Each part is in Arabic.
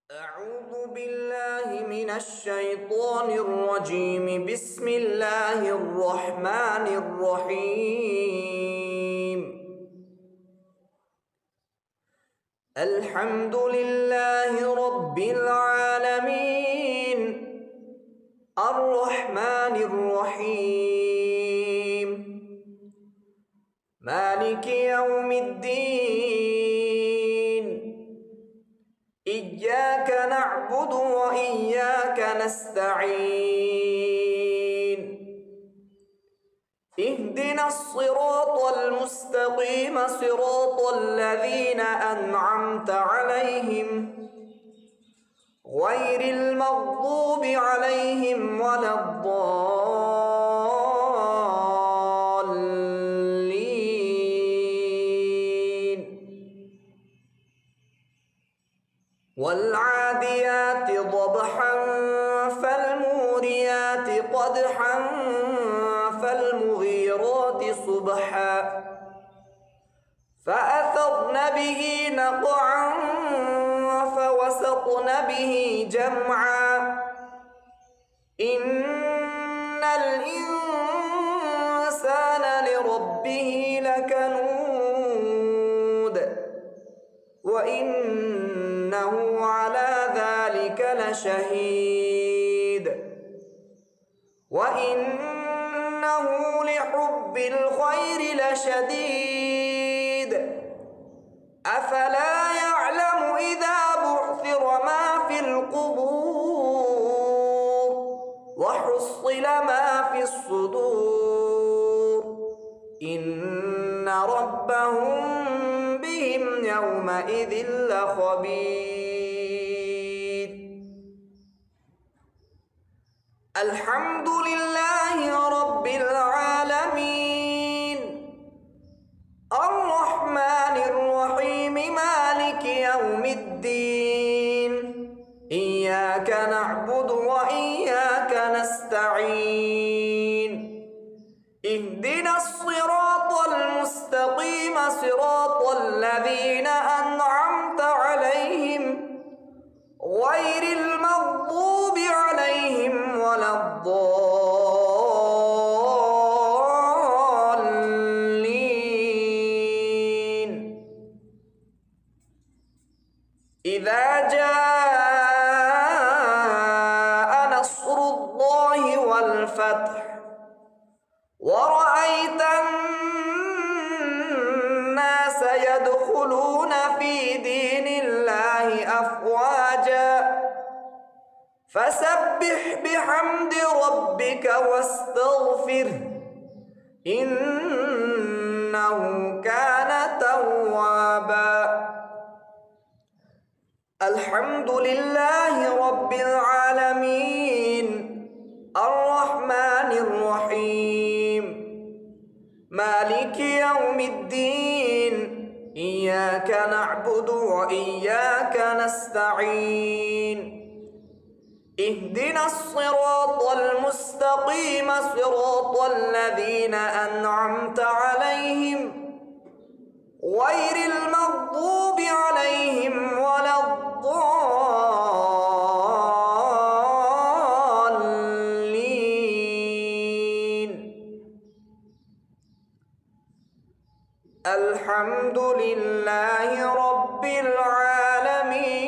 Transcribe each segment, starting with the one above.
أعوذ بالله من الشيطان الرجيم. بسم الله الرحمن الرحيم. الحمد لله رب العالمين الرحمن الرحيم مالك يوم الدين. إياك نعبد وإياك نستعين. اهدنا الصراط المستقيم صراط الذين أنعمت عليهم غير المغضوب عليهم ولا الضالين. والعاديات ضبحا فالموريات قدحا فالمغيرات صبحا فأثرن به نقعا فوسطن به جمعا. إن الإنسان لربه لكنود وإنه على ذلك لشهيد وإنه لحب الخير لشديد. أفلا يعلم إذا بعثر ما في القبور وحصل ما في الصدور إن ربهم بهم يومئذ لخبير. الحمد لله رب العالمين الرحمن الرحيم مالك يوم الدين. إياك نعبد وإياك نستعين. اهدنا الصراط المستقيم صراط الذين أنعمت عليهم غير المغضوب عليهم ولا الضالين. إذا جاء نصر الله والفتح ورأيت الناس يدخلون في دين الله أفواجا فسبح بحمد ربك واستغفره إنه كان توابا. الحمد لله رب العالمين الرحمن الرحيم مالك يوم الدين. إياك نعبد وإياك نستعين. اهدنا الصراط المستقيم صراط الذين أنعمت عليهم غير المغضوب عليهم ولا الضالين. الحمد لله رب العالمين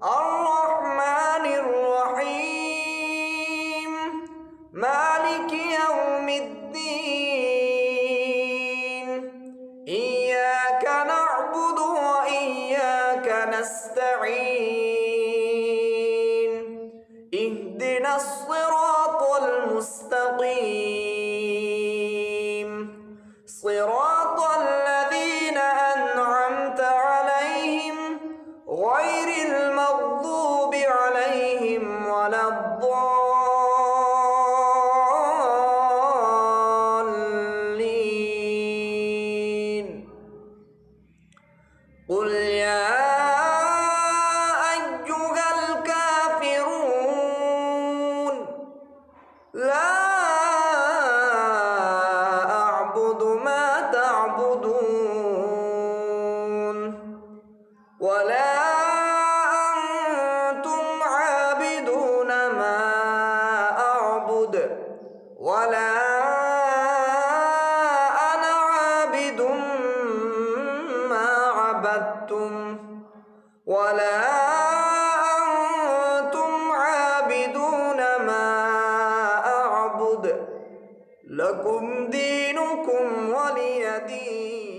الرحمن الرحيم مالك يوم الدين. إياك نعبد وإياك نستعين. اهدنا الصراط المستقيم صراط الذين أنعمت عليهم غير المغضوب عليهم ولا الضالين. قل يا أيها الكافرون لا أعبد ما تعبدون ولا أنتم عابدون ما أعبد ولا أنا عابد ما عبدتم ولا أنتم عابدون ما أعبد لكم دينكم ولي دين.